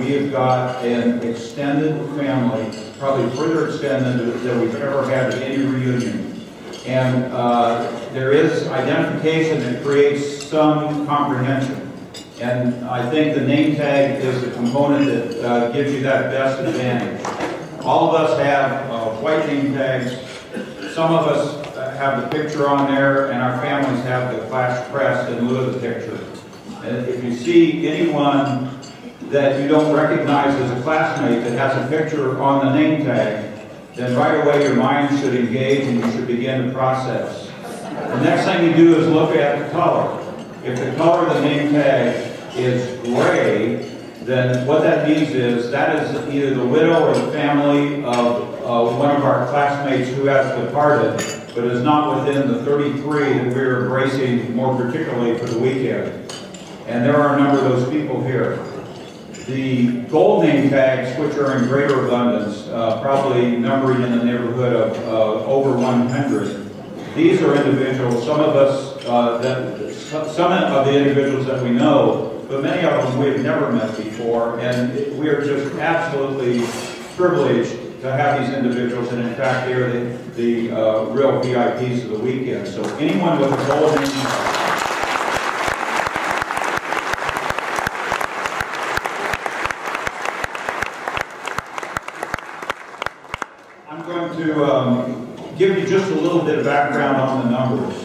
we have got an extended family, probably further extended than we've ever had at any reunion. And there is identification that creates some comprehension. And I think the name tag is the component that gives you that best advantage. All of us have white name tags. Some of us have the picture on there, and our families have the flash crest in lieu of the picture. And if you see anyone that you don't recognize as a classmate that has a picture on the name tag, then right away your mind should engage and you should begin to process. The next thing you do is look at the color. If the color of the name tag is gray, then what that means is that is either the widow or the family of one of our classmates who has departed, but is not within the 33 that we're embracing more particularly for the weekend. And there are a number of those people here. The gold name tags, which are in greater abundance, probably numbering in the neighborhood of over 100. These are individuals, some of us, some of the individuals that we know, but many of them we've never met before, and we are just absolutely privileged to have these individuals, and in fact, they're the real VIPs of the weekend. So anyone with a gold name tag, to give you just a little bit of background on the numbers.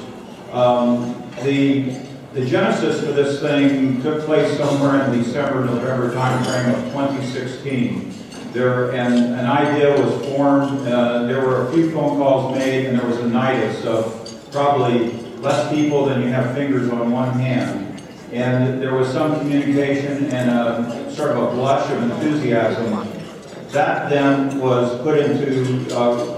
The genesis for this thing took place somewhere in December, November timeframe of 2016. An idea was formed, there were a few phone calls made, and there was a nidus of probably less people than you have fingers on one hand. And there was some communication and sort of a blush of enthusiasm. That then was put into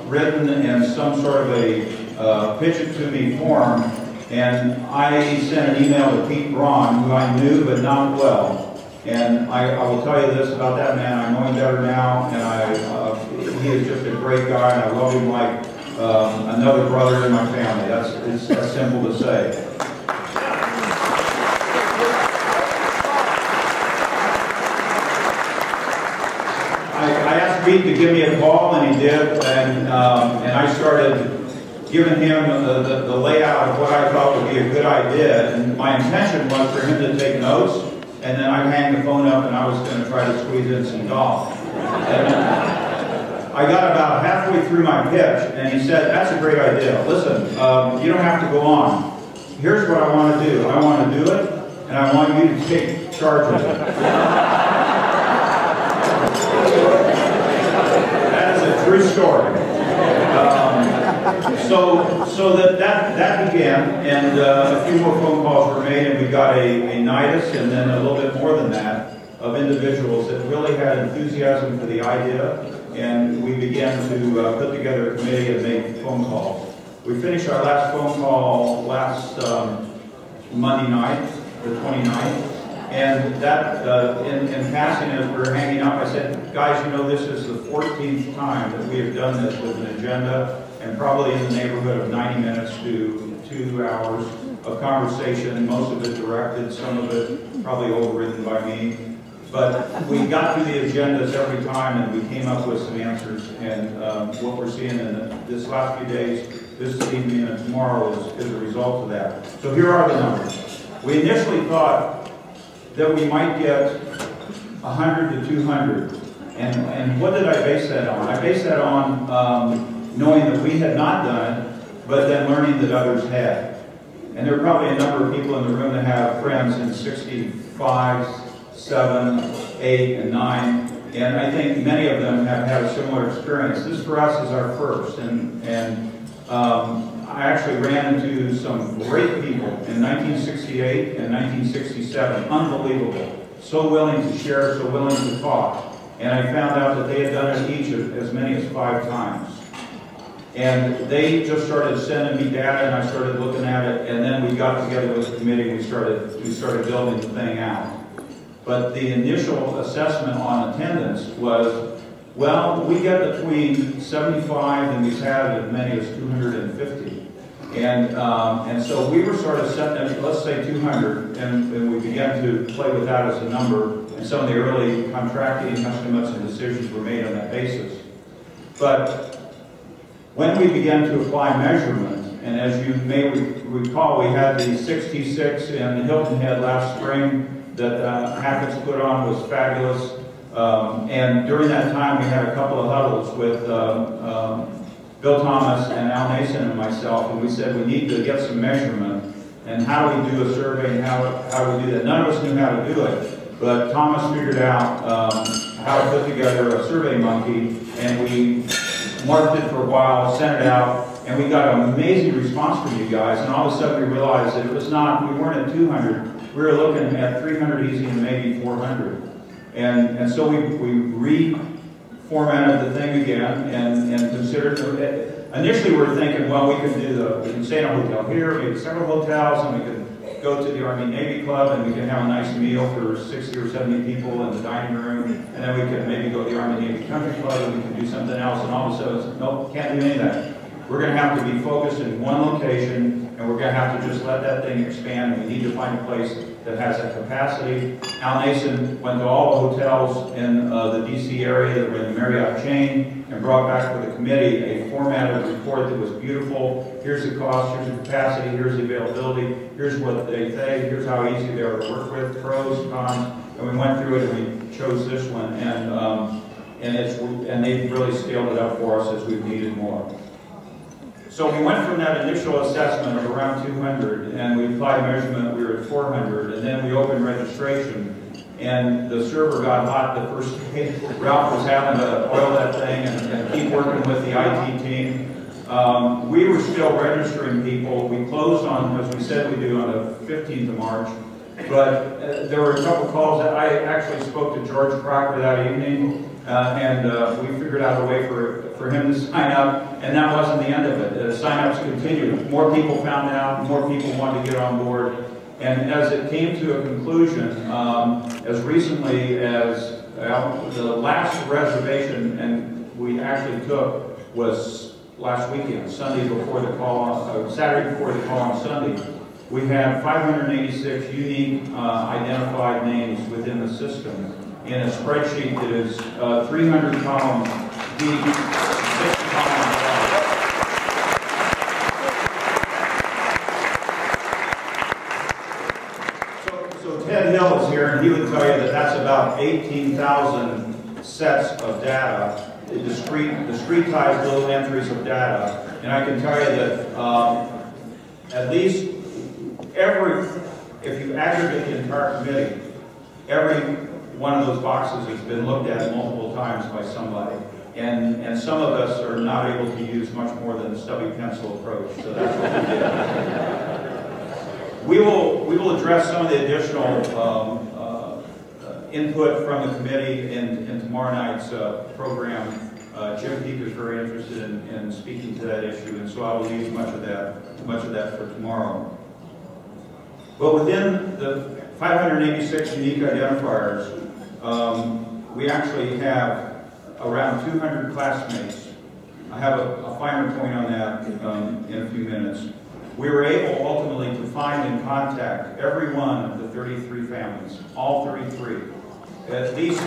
written and some sort of a pitch it to me form, and I sent an email to Braun, who I knew but not well. And I will tell you this about that man: I know him better now, and he is just a great guy, and I love him like another brother in my family. That's simple to say. To give me a call, and he did, and I started giving him the layout of what I thought would be a good idea, and my intention was for him to take notes, and then I'd hang the phone up and I was going to try to squeeze in some golf. And I got about halfway through my pitch, and he said, "That's a great idea. Listen, you don't have to go on. Here's what I want to do. I want to do it, and I want you to take charge of it." True story. So that began, and a few more phone calls were made, and we got a nidus, and then a little bit more than that, of individuals that really had enthusiasm for the idea, and we began to put together a committee and make phone calls. We finished our last phone call last Monday night, the 29th. And that, in passing, as we were hanging up, I said, "Guys, you know, this is the 14th time that we have done this with an agenda, and probably in the neighborhood of 90 minutes to 2 hours of conversation, most of it directed, some of it probably overridden by me. But we got through the agendas every time, and we came up with some answers. And what we're seeing in this last few days, this evening and tomorrow, is a result of that. So here are the numbers. We initially thought that we might get 100 to 200. And what did I base that on? I based that on knowing that we had not done it, but then learning that others had. And there are probably a number of people in the room that have friends in 65, 7, 8, and 9. And I think many of them have had a similar experience. This for us is our first. And I actually ran into some great people in 1968 and 1967, unbelievable. So willing to share, so willing to talk. And I found out that they had done it each as many as 5 times. And they just started sending me data, and I started looking at it, and then we got together with the committee, and we started building the thing out. But the initial assessment on attendance was, well, we get between 75 and we've had as many as 250. And so we were sort of setting it, let's say 200, and we began to play with that as a number and some of the early contracting estimates and decisions were made on that basis. But when we began to apply measurement, and as you may recall, we had the 66 in Hilton Head last spring that Hackett's put on, was fabulous. And during that time, we had a couple of huddles with Bill Thomas and Al Nason and myself, and we said we need to get some measurement. And how do we do a survey, and how do we do that? None of us knew how to do it, but Thomas figured out how to put together a survey monkey, and we marked it for a while, sent it out, and we got an amazing response from you guys, and all of a sudden we realized that it was not, we weren't at 200, we were looking at 300 easy and maybe 400. And so we reformatted the thing again and considered it. Initially we were thinking, well, we can stay in a hotel here, maybe several hotels, and we can go to the Army-Navy Club, and we can have a nice meal for 60 or 70 people in the dining room, and then we can maybe go to the Army-Navy Country Club, and we can do something else, and all of a sudden, nope, can't do any of that. We're going to have to be focused in one location, and we're going to have to just let that thing expand, and we need to find a place that has that capacity. Al Nason went to all the hotels in the DC area that were in the Marriott chain and brought back for the committee a formatted report that was beautiful. Here's the cost, here's the capacity, here's the availability, here's what they say, here's how easy they are to work with, pros, cons, and we went through it and we chose this one, and they've really scaled it up for us as we've needed more. So we went from that initial assessment of around 200, and we applied measurement, we were at 400, and then we opened registration, and the server got hot the first day. Ralph was having to oil that thing and keep working with the IT team. We were still registering people. We closed on, as we said we do, on the 15th of March, but there were a couple calls that I actually spoke to George Crocker that evening, and we figured out a way for him to sign up, and that wasn't the end of it. The sign-ups continued. More people found out, more people wanted to get on board, and as it came to a conclusion, as recently as the last reservation, and we actually took, was last weekend, Sunday before the call, Saturday before the call on Sunday, we had 586 unique identified names within the system in a spreadsheet that is 300 columns deep, 60 columns wide. So Ted Hill is here, and he would tell you that that's about 18,000 sets of data, discretized little entries of data. And I can tell you that at least if you aggregate the entire committee, every one of those boxes has been looked at multiple times by somebody. And some of us are not able to use much more than the stubby pencil approach, so that's what we did. We will address some of the additional input from the committee in tomorrow night's program. Jim Peake is very interested in speaking to that issue, and so I will leave much of that for tomorrow. But within the 586 unique identifiers, we actually have around 200 classmates. I have a finer point on that in a few minutes. We were able ultimately to find and contact every one of the 33 families, all 33. At least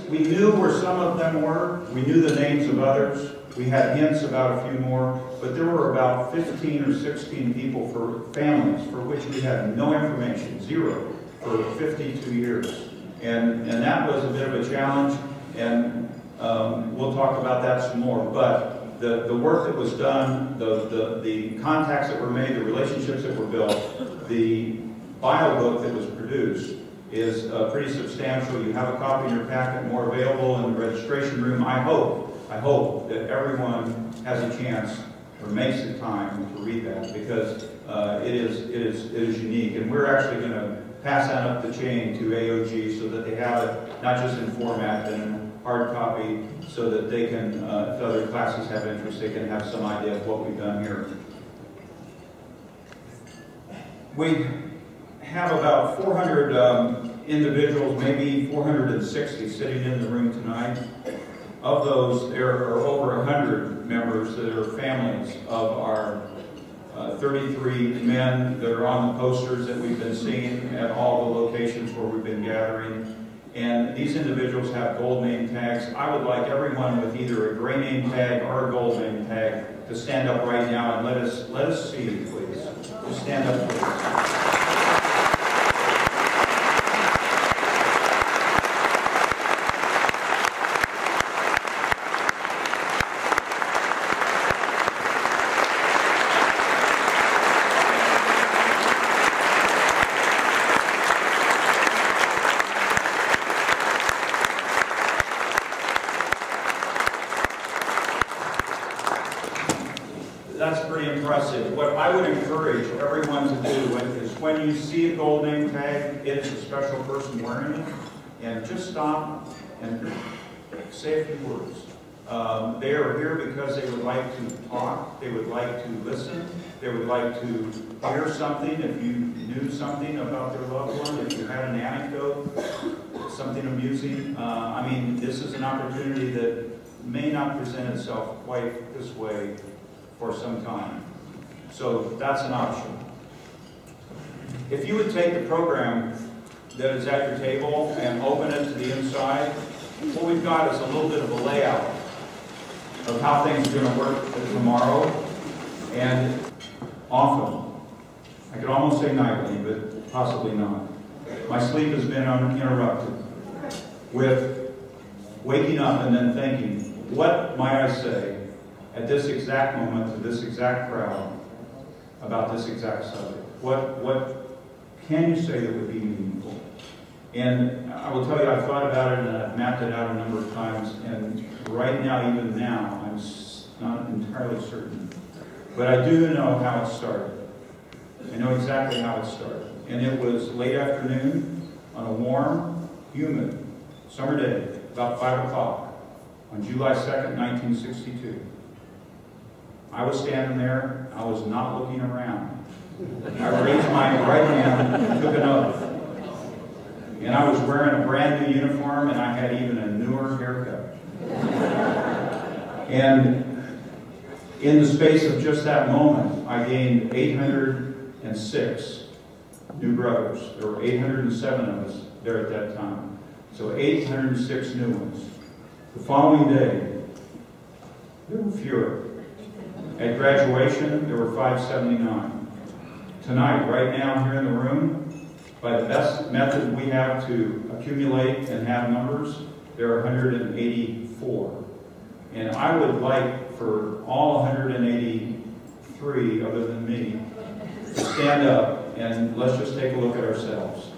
we knew where some of them were. We knew the names of others. We had hints about a few more, but there were about 15 or 16 people for families for which we had no information, zero, for 52 years. And that was a bit of a challenge, and we'll talk about that some more. But the work that was done, the contacts that were made, the relationships that were built, the bio book that was produced is pretty substantial. You have a copy in your packet, more available in the registration room. I hope that everyone has a chance or makes the time to read that, because it is unique. And we're actually going to pass that up the chain to AOG so that they have it not just in format, but in hard copy, so that they can, if other classes have interest, they can have some idea of what we've done here. We have about 400 individuals, maybe 460 sitting in the room tonight. of those, there are over 100 members that are families of our 33 men that are on the posters that we've been seeing at all the locations where we've been gathering. And these individuals have gold name tags. I would like everyone with either a gray name tag or a gold name tag to stand up right now and let us see you, please. Just stand up, please. That's pretty impressive. What I would encourage everyone to do is when you see a gold name tag, it is a special person wearing it, and just stop and say a few words. They are here because they would like to talk, they would like to listen, they would like to hear something. If you knew something about their loved one, if you had an anecdote, something amusing. I mean, this is an opportunity that may not present itself quite this way for some time. So that's an option. If you would take the program that is at your table and open it to the inside, what we've got is a little bit of a layout of how things are going to work tomorrow. And often, I could almost say nightly, but possibly not, my sleep has been uninterrupted with waking up and then thinking, what might I say at this exact moment to this exact crowd about this exact subject? What can you say that would be meaningful? And I will tell you, I've thought about it and I've mapped it out a number of times, and right now, even now, I'm not entirely certain. But I do know how it started. I know exactly how it started. And it was late afternoon on a warm, humid summer day, about 5 o'clock, on July 2nd, 1962. I was standing there, I was not looking around. I raised my right hand and took an oath. And I was wearing a brand new uniform, and I had even a newer haircut. And in the space of just that moment, I gained 806 new brothers. There were 807 of us there at that time. So 806 new ones. The following day, there were fewer. At graduation, there were 579. Tonight, right now, here in the room, by the best method we have to accumulate and have numbers, there are 184. And I would like for all 183, other than me, to stand up and let's just take a look at ourselves.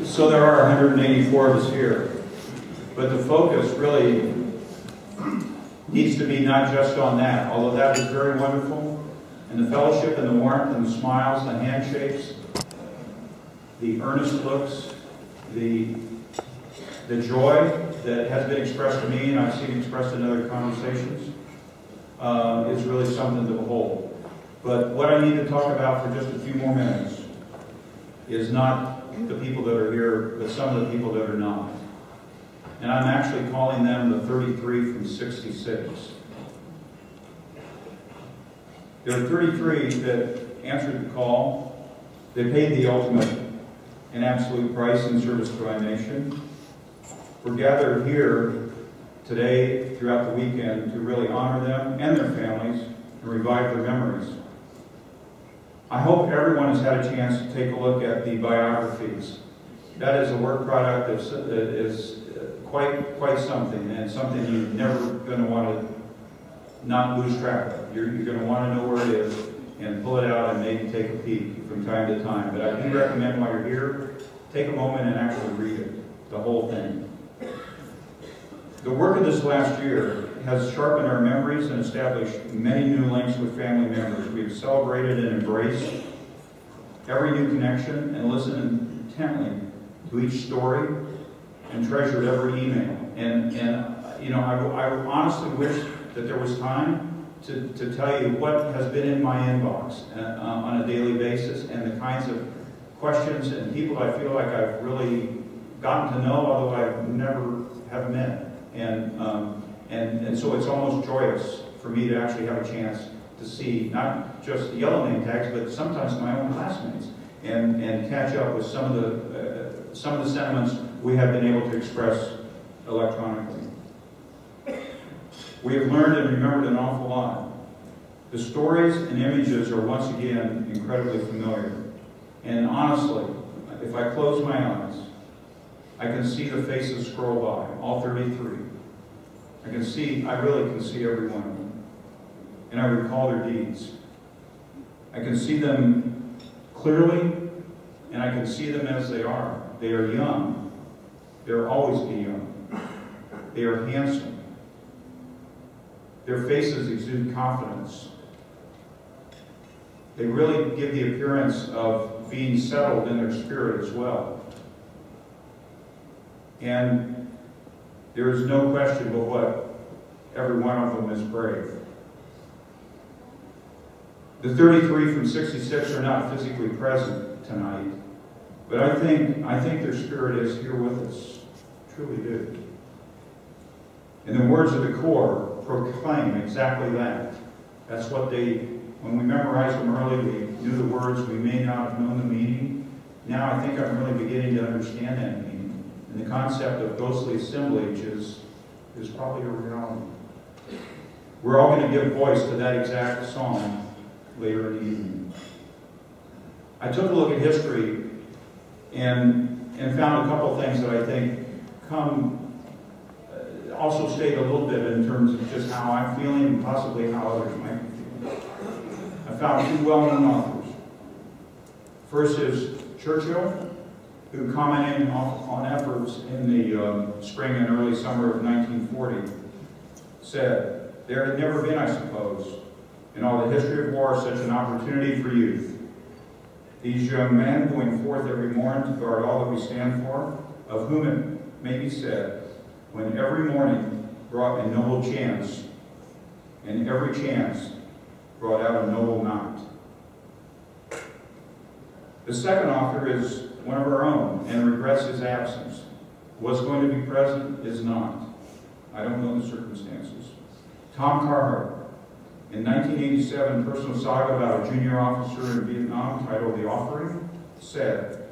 So there are 184 of us here. But the focus really needs to be not just on that, although that is very wonderful. And the fellowship and the warmth and the smiles, the handshakes, the earnest looks, the joy that has been expressed to me and I've seen expressed in other conversations is really something to behold. But what I need to talk about for just a few more minutes is not the people that are here, but some of the people that are not. And I'm actually calling them the 33 from 66. There are 33 that answered the call. They paid the ultimate and absolute price in service to our nation. We're gathered here today, throughout the weekend, to really honor them and their families and revive their memories. I hope everyone has had a chance to take a look at the biographies. That is a work product that is quite something, and something you're never going to want to not lose track of. You're going to want to know where it is and pull it out and maybe take a peek from time to time. But I do recommend while you're here, take a moment and actually read it, the whole thing. The work of this last year has sharpened our memories and established many new links with family members. We've celebrated and embraced every new connection and listened intently to each story and treasured every email. And you know, I honestly wish that there was time to tell you what has been in my inbox on a daily basis and the kinds of questions and people I feel like I've really gotten to know, although I've never have met. And so it's almost joyous for me to actually have a chance to see not just the yellow name tags, but sometimes my own classmates, and catch up with some of the sentiments we have been able to express electronically. We have learned and remembered an awful lot. The stories and images are once again incredibly familiar. And honestly, if I close my eyes, I can see the faces scroll by, all 33. I really can see every one of them. And I recall their deeds. I can see them clearly, and I can see them as they are. They are young. They'll always be young. They are handsome. Their faces exude confidence. They really give the appearance of being settled in their spirit as well. And there is no question but what every one of them is brave. The 33 from 66 are not physically present tonight, but I think their spirit is here with us. Truly do. And the words of the core proclaim exactly that. That's what when we memorized them early, we knew the words, we may not have known the meaning. Now I think I'm really beginning to understand that meaning. And the concept of ghostly assemblage is probably a reality. We're all going to give voice to that exact song later in the evening. I took a look at history and found a couple things that I think also state a little bit in terms of just how I'm feeling and possibly how others might be feeling. I found two well-known authors. First is Churchill, who commented on efforts in the spring and early summer of 1940, said, "There had never been, I suppose, in all the history of war, such an opportunity for youth. These young men going forth every morn to guard all that we stand for, of whom it may be said, when every morning brought a noble chance, and every chance brought out a noble night." The second author is one of our own and regrets his absence. Was going to be present, is not. I don't know the circumstances. Tom Carhart, in 1987 personal saga about a junior officer in Vietnam titled The Offering, said,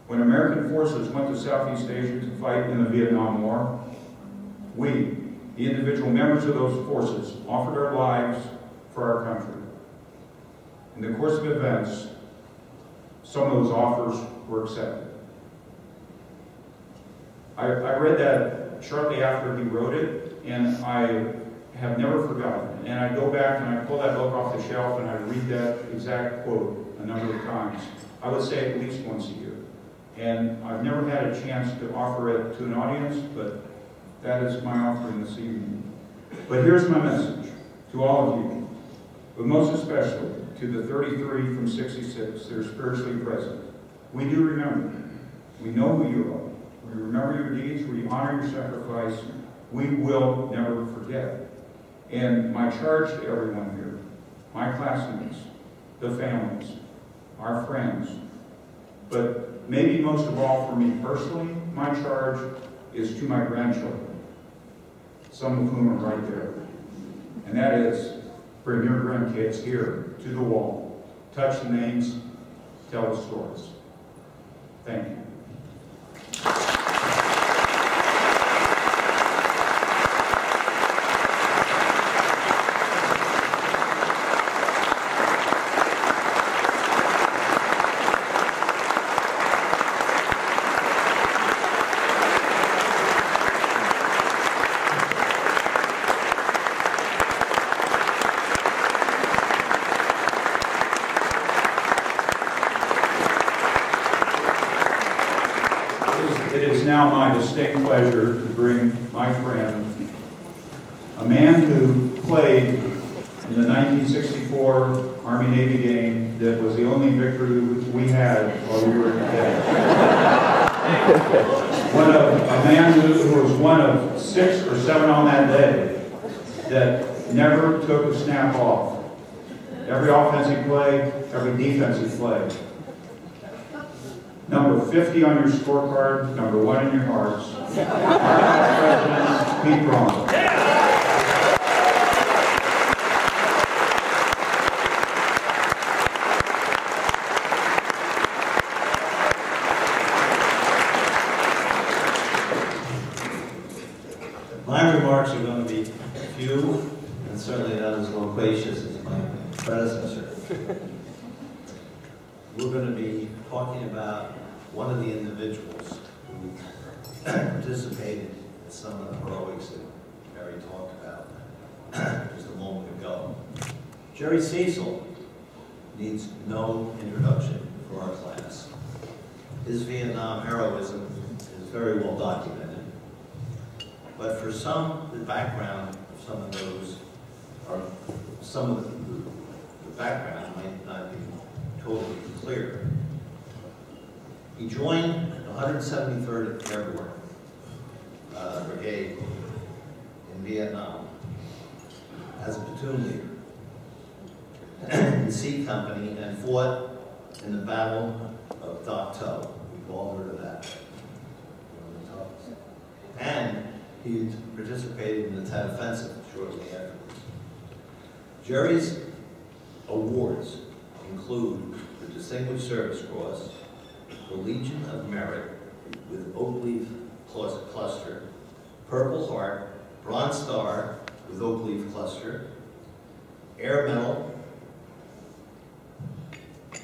"When American forces went to Southeast Asia to fight in the Vietnam War, we, the individual members of those forces, offered our lives for our country. In the course of events, some of those offers were accepted." I read that shortly after he wrote it, and I have never forgotten it. And I go back and I pull that book off the shelf and I read that exact quote a number of times. I would say at least once a year. And I've never had a chance to offer it to an audience, but that is my offering this evening. But here's my message to all of you, but most especially to the 33 from 66 that are spiritually present. We do remember. We know who you are. We remember your deeds. We honor your sacrifice. We will never forget. And my charge to everyone here, my classmates, the families, our friends, but maybe most of all for me personally, my charge is to my grandchildren, some of whom are right there. And that is, bring your grandkids here to the wall, touch the names, tell the stories. Thank you. It is now my distinct pleasure to bring my friend, played in the 1964 Army-Navy game that was the only victory we had while we were in the day. A man who was one of 6 or 7 on that day that never took a snap off. Every offensive play, every defensive play. Number 50 on your scorecard, number 1 in your hearts. Pete Braun. My remarks are going to be few and certainly not as loquacious as my predecessor. We're going to be talking about one of the individuals who participated in some of the heroics that Jerry talked about just a moment ago. Jerry Cecil needs no introduction for our class. His Vietnam heroism is very well documented. But for some, the background of some of those, or some of the background might not be totally clear. He joined the 173rd Airborne Brigade in Vietnam as a platoon leader in the C Company and fought in the Battle of Dak To. We've all heard of that. And he participated in the Tet Offensive shortly afterwards. Jerry's awards include the Distinguished Service Cross, the Legion of Merit with Oak Leaf Cluster, Purple Heart, Bronze Star with Oak Leaf Cluster, Air Medal,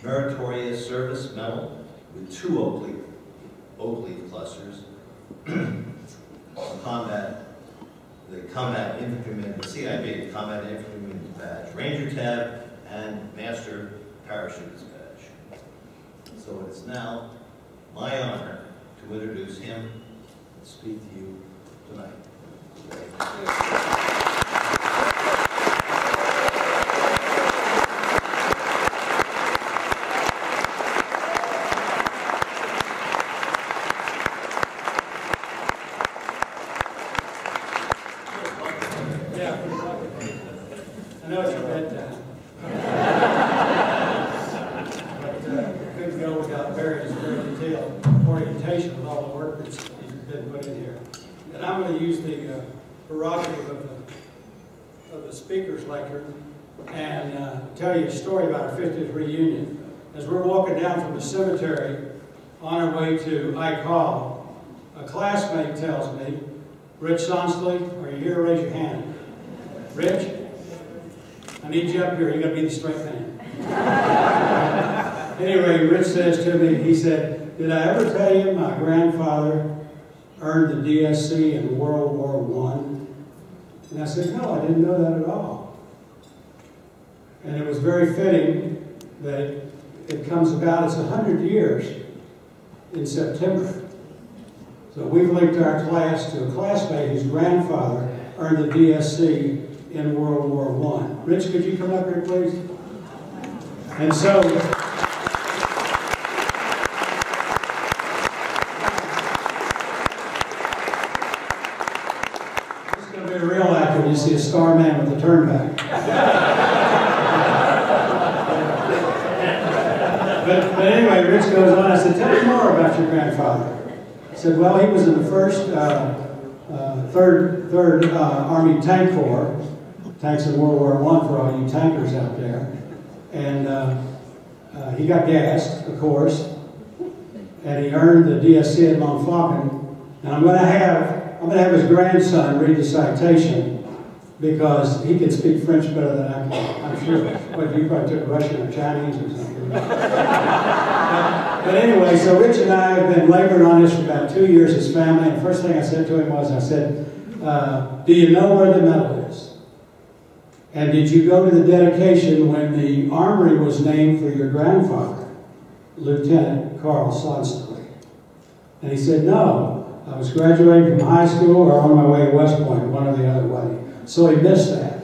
Meritorious Service Medal with 2 Oak Leaf Clusters, the Combat Infantryman, the CIB, Combat Infantryman Badge, Ranger Tab, and Master Parachutist Badge. So it is now my honor to introduce him and speak to you tonight. I know it's your bedtime. But couldn't go without Barry's very detailed orientation of all the work that's been put in here. And I'm going to use the prerogative of the speaker's lecture and tell you a story about our 50th reunion. As we're walking down from the cemetery on our way to ICAW, a classmate tells me, Rich Sonstelie, are you here? Raise your hand. Rich? I need you up here. You got to be the straight man. Anyway, Rich says to me, he said, did I ever tell you my grandfather earned the DSC in World War I? And I said, no, I didn't know that at all. And it was very fitting that it comes about. It's 100 years in September. So we've linked our class to a classmate whose grandfather earned the DSC in World War I. Rich, could you come up here, please? And so, this is going to be a real actor when you see a star man with a turnback. but anyway, Rich goes on. I said, tell me more about your grandfather. He said, well, he was in the first, third Army Tank Corps. Tanks in World War I for all you tankers out there. And he got gassed, of course, and he earned the DSC at Mount Falcon. And I'm going to have his grandson read the citation because he can speak French better than I can, I'm sure. But you probably took Russian or Chinese or something. But anyway, so Rich and I have been laboring on this for about 2 years as family. And the first thing I said to him was, I said, do you know where the medal is? And did you go to the dedication when the armory was named for your grandfather, Lieutenant Carl Sonstelie? And he said, no, I was graduating from high school or on my way to West Point, one or the other way. So he missed that.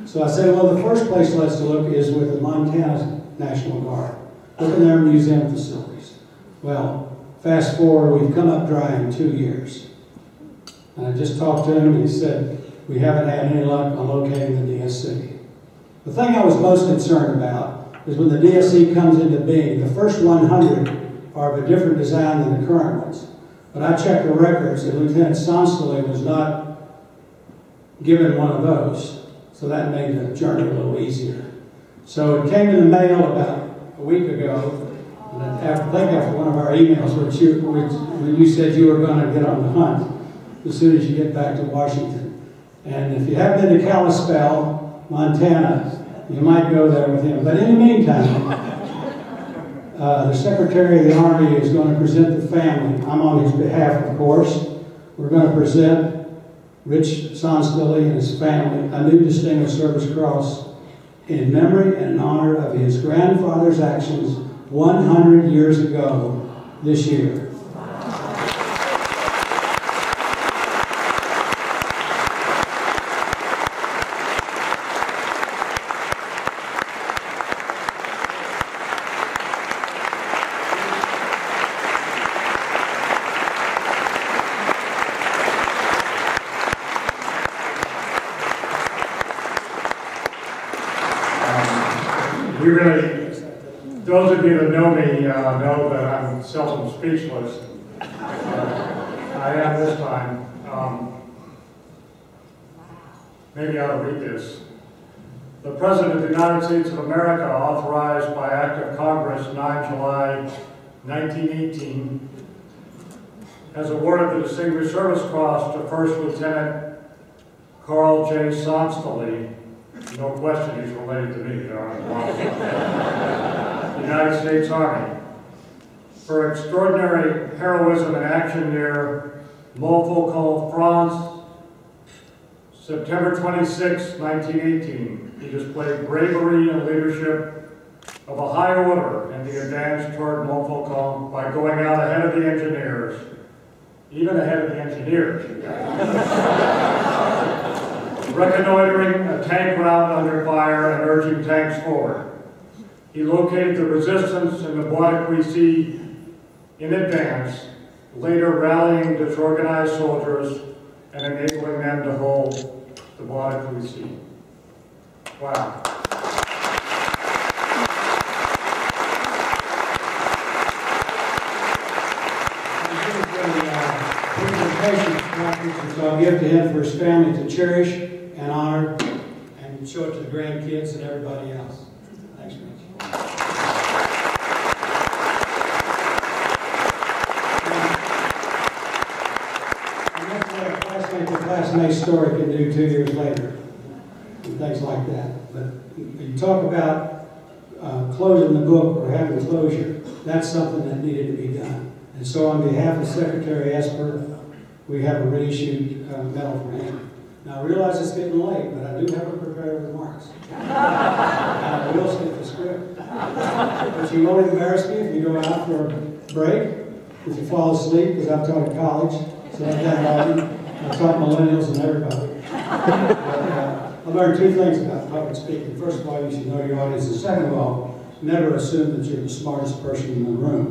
So I said, well, the first place let's look is with the Montana National Guard. Look in their museum facilities. Well, fast forward, we've come up dry in 2 years. And I just talked to him, and he said, we haven't had any luck on locating the DSC. The thing I was most concerned about is when the DSC comes into being, the first 100 are of a different design than the current ones. But I checked the records, and Lieutenant Sonstelie was not given one of those. So that made the journey a little easier. So it came in the mail about a week ago. And I think after one of our emails, when you said you were going to get on the hunt as soon as you get back to Washington. And if you have been to Kalispell, Montana, you might go there with him. But in the meantime, the Secretary of the Army is going to present the family. I'm on his behalf, of course. We're going to present Rich Sonstelie and his family a new Distinguished Service Cross in memory and in honor of his grandfather's actions 100 years ago this year. Those of you that know me know that I'm seldom speechless. I am this time. Maybe I ought to read this. The President of the United States of America, authorized by Act of Congress 9 July 1918, has awarded the Distinguished Service Cross to First Lieutenant Carl J. Sonstelie. No question he's related to me. United States Army, for extraordinary heroism and action near Montfaucon, France, September 26, 1918. He displayed bravery and leadership of a high order in the advance toward Montfaucon by going out ahead of the engineers, even ahead of the engineers, reconnoitering a tank route under fire and urging tanks forward. He located the resistance in the Bois de Cuissy in advance, later rallying disorganized soldiers and enabling them to hold the Bois de Cuissy. Wow. So I'll give to him for his family to cherish and honor and show it to the grandkids and everybody else. Thanks, Mitch. And that's what a classmate to classmate story can do 2 years later. And things like that. But you talk about closing the book or having closure. That's something that needed to be done. And so on behalf of Secretary Esper, we have a reissued medal for him. Now I realize it's getting late, but I do have a prepared remarks. And I will skip the script. But you won't embarrass me if you go out for a break, if you fall asleep, because I've taught at college, so I've done I've taught millennials and everybody. But, I learned two things about public speaking. First of all, you should know your audience, and second of all, never assume that you're the smartest person in the room.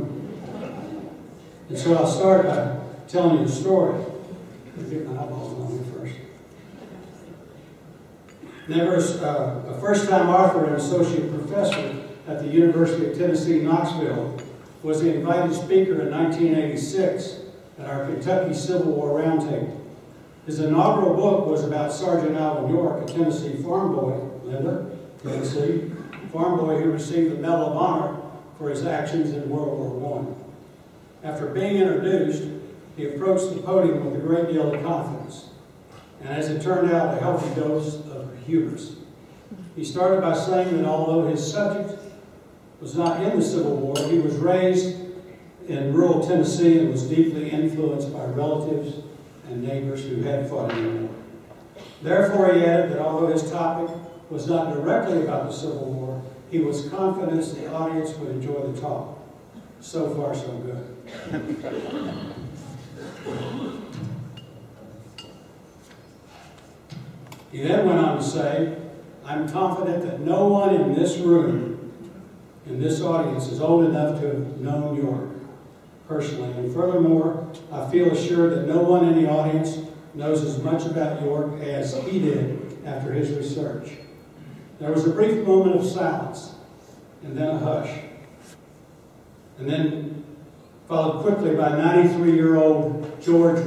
And so I'll start by telling you a story. I'll get my eyeballs on me first. A first-time author and associate professor at the University of Tennessee, Knoxville, was the invited speaker in 1986 at our Kentucky Civil War Roundtable. His inaugural book was about Sergeant Alvin York, a Tennessee farm boy, Linda, Tennessee, farm boy who received the Medal of Honor for his actions in World War I. After being introduced, he approached the podium with a great deal of confidence, and as it turned out, a healthy dose of hubris. He started by saying that although his subject was not in the Civil War, he was raised in rural Tennessee and was deeply influenced by relatives and neighbors who had fought in the war. Therefore, he added that although his topic was not directly about the Civil War, he was confident the audience would enjoy the talk. So far, so good. He then went on to say, I'm confident that no one in this room, in this audience, is old enough to have known York personally. And furthermore, I feel assured that no one in the audience knows as much about York as he did after his research. There was a brief moment of silence, and then a hush. And then followed quickly by 93-year-old George